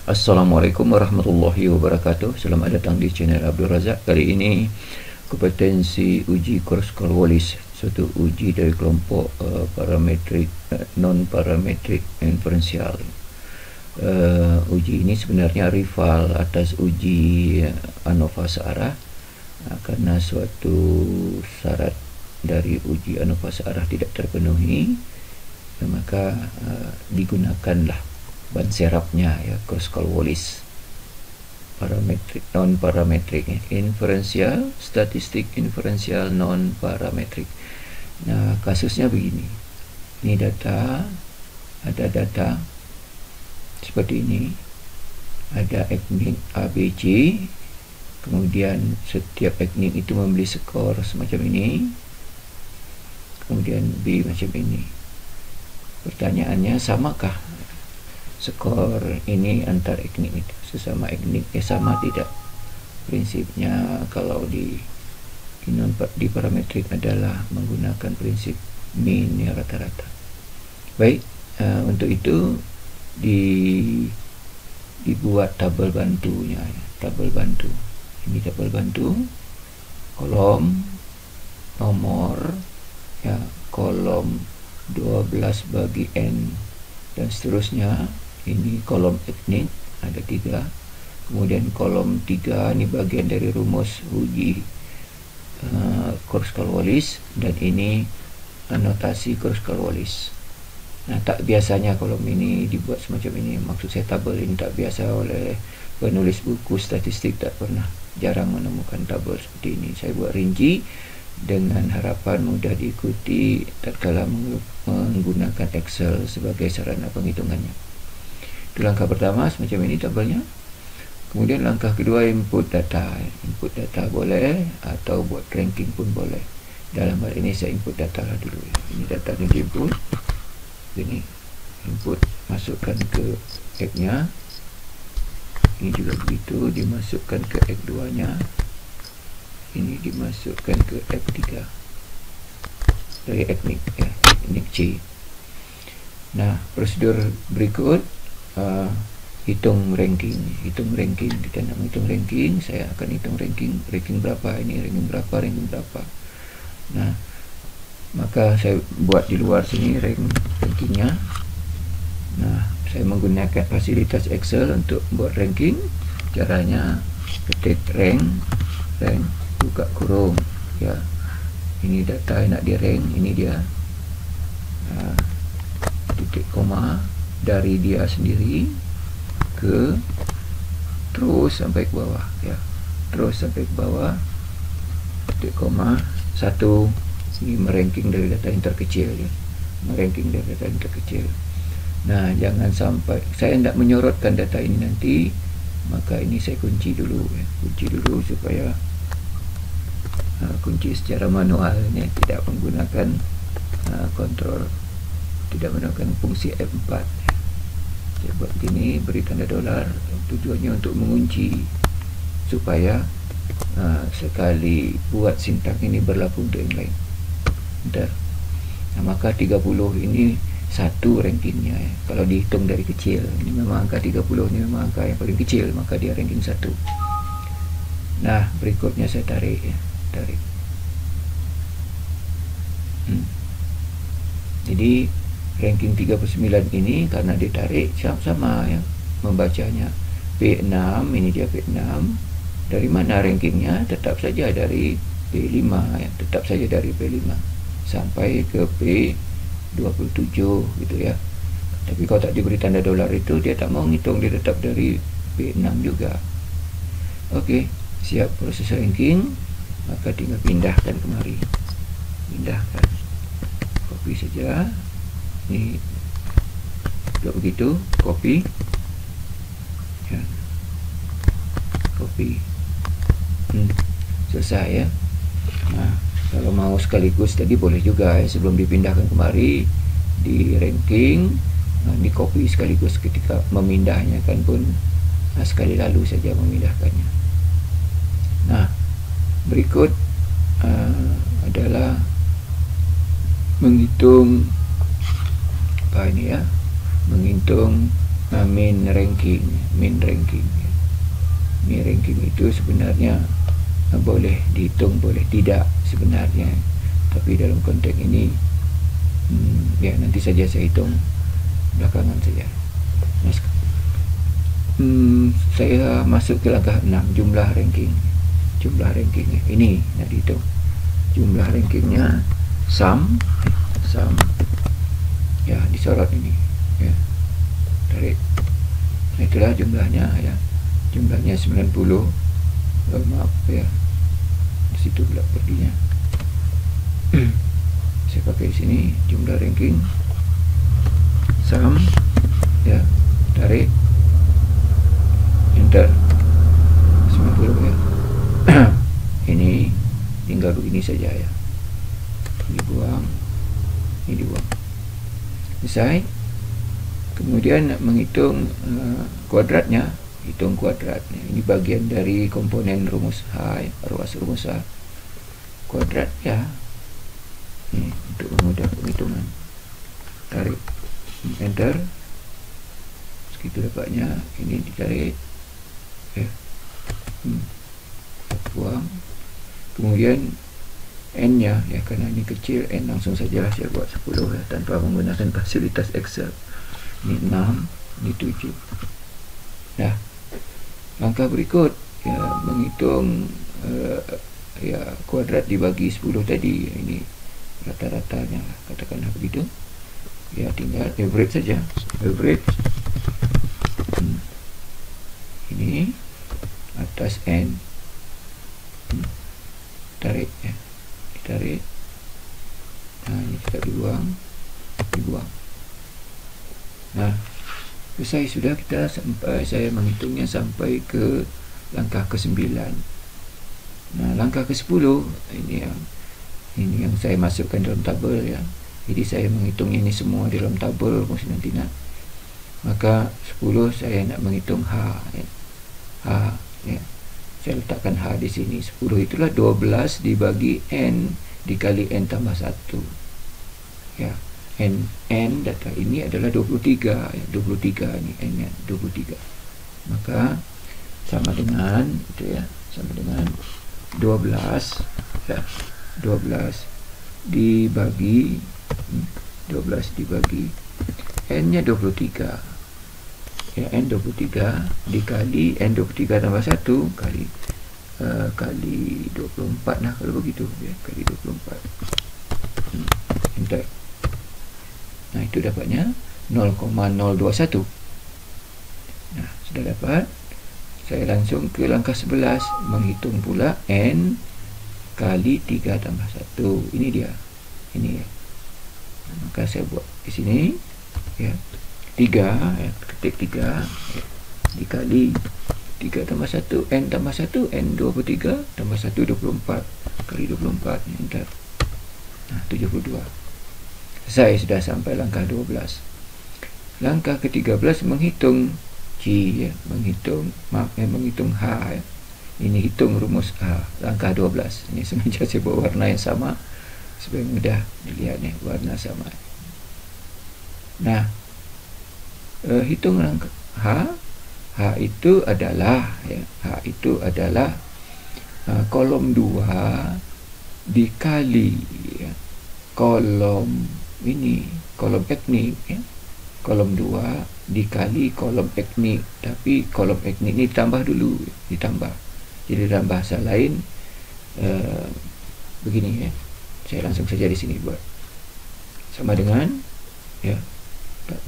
Assalamualaikum warahmatullahi wabarakatuh. Selamat datang di channel Abdul Razak. Kali ini kompetensi uji Korsakoff-Wallis, suatu uji dari kelompok parametrik non-parametrik inferensial. Uji ini sebenarnya rival atas uji ANOVA searah, karena suatu syarat dari uji ANOVA searah tidak terpenuhi, maka digunakanlah ban serapnya, ya, Korsakoff-Wallis, parametrik non parametrik, inferensial, statistik inferensial non parametrik. Nah, kasusnya begini. Ini data, ada data seperti ini, ada etnik ABC, kemudian setiap etnik itu membeli skor semacam ini, kemudian B macam ini. Pertanyaannya, samakah skor ini antar etnik itu, sesama etnik, sama tidak? Prinsipnya kalau di parametrik adalah menggunakan prinsip mean, ya, rata-rata. Baik, untuk itu dibuat tabel bantunya, ya. Tabel bantu ini, tabel bantu, kolom nomor, ya, kolom 12 bagi n dan seterusnya. Ini kolom etnik ada 3, kemudian kolom 3 ini bagian dari rumus uji Korsakoff-Wallis, dan ini anotasi Korsakoff-Wallis. Nah, tak biasanya kolom ini dibuat semacam ini. Maksud saya, tabel ini tak biasa oleh penulis buku statistik, tak pernah, jarang menemukan tabel seperti ini. Saya buat rinci dengan harapan mudah diikuti tatkala menggunakan Excel sebagai sarana penghitungannya. Itu langkah pertama, semacam ini tabelnya. Kemudian langkah kedua, input data. Input data boleh, atau buat ranking pun boleh. Dalam hal ini saya input data lah dulu, ya. Ini data yang diinput. Ini input, masukkan ke X-nya. Ini juga begitu, dimasukkan ke X2 nya. Ini dimasukkan ke F3 dari etnik, ya, etnik C. Nah, prosedur berikut, hitung ranking. Kita nak hitung ranking, saya akan hitung ranking berapa ini, ranking berapa. Nah, maka saya buat di luar sini rankingnya. Nah, saya menggunakan fasilitas Excel untuk buat ranking. Caranya, ketik rank, buka kurung, ya. Ini data yang nak di rank, ini dia, titik koma dari dia sendiri ke terus sampai ke bawah, ya, terus sampai ke bawah, titik koma 1. Ini meranking dari data yang terkecil, ya, meranking dari data yang terkecil. Nah, jangan sampai saya tidak menyorotkan data ini nanti, maka ini saya kunci dulu, ya. Kunci dulu supaya kunci secara manual, ya, tidak menggunakan kontrol, tidak menggunakan fungsi F4. Saya buat gini, beri tanda dolar, tujuannya untuk mengunci supaya sekali buat sintaks ini berlaku untuk yang lain. Bentar. Nah, maka 30 ini satu rankingnya, ya. Kalau dihitung dari kecil, ini memang angka 30 ini memang angka yang paling kecil, maka dia ranking 1. Nah, berikutnya saya tarik, ya, tarik. Jadi ranking 39 ini karena ditarik sama, ya, membacanya. P6, ini dia P6. Dari mana rankingnya? Tetap saja dari P5, ya, tetap saja dari P5 sampai ke P27 gitu, ya. Tapi kalau tak diberi tanda dolar itu dia tak mau ngitung, dia tetap dari P6 juga. Oke, siap proses ranking, maka tinggal pindahkan kemari. Pindahkan. Copy saja. Ini kalau begitu, copy, ya, copy, selesai, ya. Nah, kalau mau sekaligus tadi boleh juga, ya, sebelum dipindahkan kemari di ranking, di copy sekaligus ketika memindahnya kan pun, sekali lalu saja memindahkannya. Nah, berikut adalah menghitung apa ini, ya, menghitung Mean ranking. Mean ranking itu sebenarnya boleh dihitung, boleh tidak sebenarnya, tapi dalam konteks ini ya nanti saja saya hitung belakangan saja. Saya masuk ke langkah 6, jumlah ranking. Ini nak dihitung jumlah rankingnya. Sum ya, disorot ini ya, tarik. Nah, itulah jumlahnya ya, jumlahnya 90. Maaf ya, di situ pula perginya. Saya pakai sini jumlah ranking, sum ya, tarik, enter, 90 ya. Ini tinggal begini saja ya, dibuang, ini dibuang, selesai. Kemudian nak menghitung kuadratnya, hitung kuadratnya. Ini bagian dari komponen rumus H, ruas rumus H, kuadrat ya. Ini untuk memudah penghitungan, tarik, enter, segitu dapatnya. Ini ditarik ya, buang. Kemudian n nya ya, karena ini kecil, n langsung sajalah saya buat 10 ya, tanpa menggunakan fasilitas Excel. Ini 6, ini 7. Nah, langkah berikut ya, menghitung ya kuadrat dibagi 10 tadi. Ini rata-ratanya lah, katakanlah begitu ya. Tinggal average saja, average. Ini atas n, tarik ya, ditarik. Nah, ini tidak dibuang. Nah, selesai sudah kita sampai, saya menghitungnya sampai ke langkah ke-9. Nah, langkah ke-10 ini yang saya masukkan dalam tabel ya. Jadi saya menghitung ini semua dalam tabel nanti nak. Maka 10 saya nak menghitung H ya. H ya. Saya letakkan H di sini. 10 itulah 12 dibagi N dikali N tambah 1 ya. N data ini adalah 23 ya. 23 ini N nya 23. Maka sama dengan itu ya, sama dengan 12 ya. 12 dibagi N nya 23 ya, N 23 dikali N 23 tambah 1 kali 24 lah kalau begitu ya, kali 24. Enter. Nah, itu dapatnya 0,021. Nah, sudah dapat. Saya langsung ke langkah 11, menghitung pula N kali 3 tambah 1. Ini dia. Ini ya. Nah, maka saya buat di sini ya. 3 ya, ketik 3 ya, dikali 3 tambah 1 N tambah 1 N 23 tambah 1 24 kali 24. Enter. Nah, 72. Saya sudah sampai langkah 12. Langkah ke-13 menghitung G ya, menghitung H ya. Ini hitung rumus H, langkah 12. Ini sengaja saya buat warna yang sama supaya mudah dilihat nih, warna sama. Nah, hitung langkah H itu adalah ya, H itu adalah kolom 2 dikali ya, kolom ini, kolom etnik ya. Kolom 2 dikali kolom etnik, tapi kolom etnik ini ditambah dulu, ditambah. Jadi dalam bahasa lain begini ya. Saya langsung saja di sini buat. Sama dengan ya,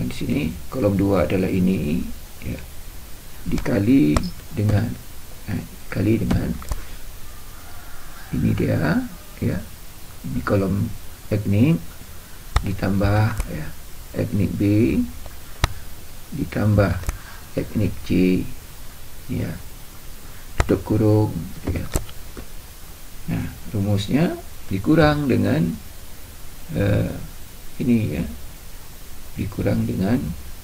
di sini kolom 2 adalah ini ya, dikali dengan ini dia ya, ini kolom etnik ditambah ya, etnik B ditambah etnik C ya, tutup kurung ya. Nah, rumusnya dikurang dengan ini ya, dikurang dengan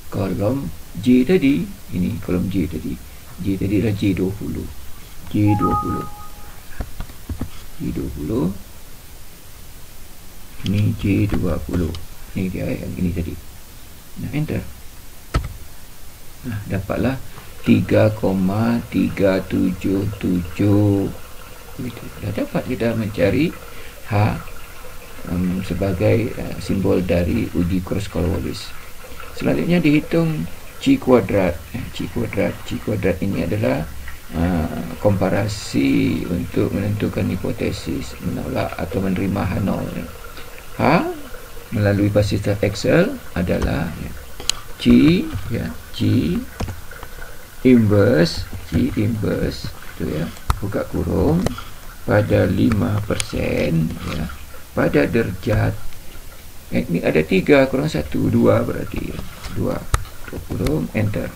kolom J tadi. Ini kolom J tadi. J tadi adalah J20. Ini J20. Ini dia yang ini tadi. Nah, enter. Dapatlah 3,377. Begitu. Dah dapat kita mencari H sebagai simbol dari uji Kroskal-Wallis. Selanjutnya dihitung C kuadrat. C kuadrat ini adalah komparasi untuk menentukan hipotesis, menolak atau menerima H0. H melalui fasilitas Excel adalah C inverse itu buka kurung pada 5% pada derajat. Ini ada 3 kurang 1, 2 berarti 2 kurung enter.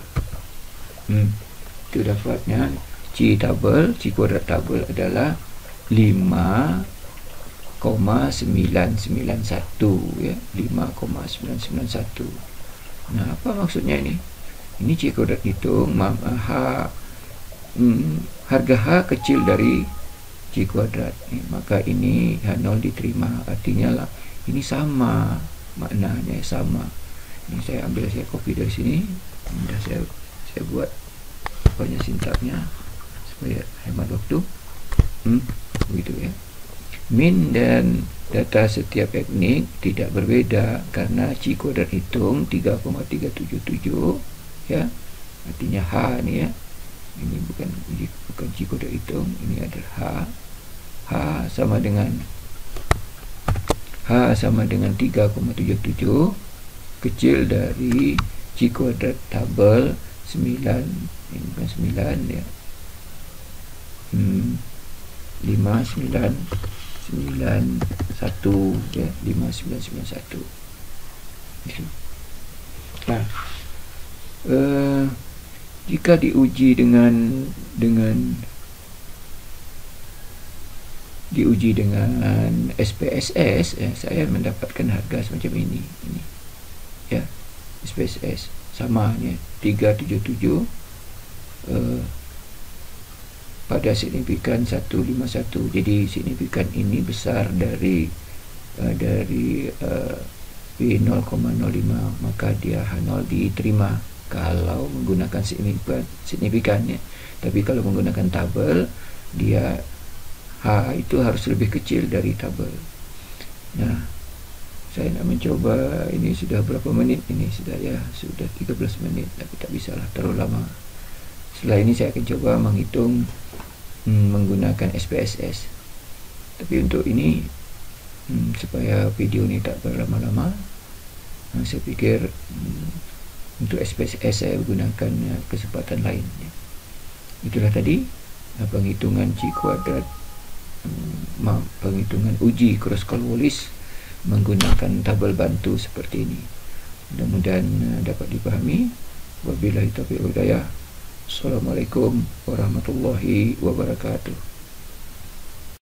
Itu dapatnya C kuadrat tabel adalah 5,991 5,991. Apa maksudnya ini? Ini C kuadrat hitung harga H kecil dari C kuadrat, maka ini H0 diterima. Artinya lah ini sama, maknanya sama. Ini saya copy dari sini. Sudah saya buat banyak sintaknya supaya hemat waktu. Begitu ya. Min dan data setiap teknik tidak berbeda karena C kuadrat hitung 3,377 artinya H ini ini bukan C kuadrat hitung, ini adalah H sama dengan 3,77 kecil dari C kuadrat tabel 9, ini bukan 9 ya, 5991 ya, 5991. Nah, jika diuji dengan SPSS, saya mendapatkan harga semacam ini ya. SPSS sama ya, 377 pada signifikan 151. Jadi signifikan ini besar dari P0,05, maka dia H0 diterima kalau menggunakan signifikannya. Tapi kalau menggunakan tabel, dia H itu harus lebih kecil dari tabel. Nah, saya nak mencoba, ini sudah berapa menit ini? Sudah 13 menit, tapi tak bisalah terlalu lama. Setelah ini saya akan coba menghitung menggunakan SPSS. Tapi untuk ini supaya video ini tak berlama-lama, saya pikir untuk SPSS saya gunakan kesempatan lain. Itulah tadi penghitungan C kuadrat, penghitungan uji Kroskal-Wallis menggunakan tabel bantu seperti ini. Mudah-mudahan dapat dipahami. Wabillahi taufiq wal hidayah. Assalamualaikum warahmatullahi wabarakatuh.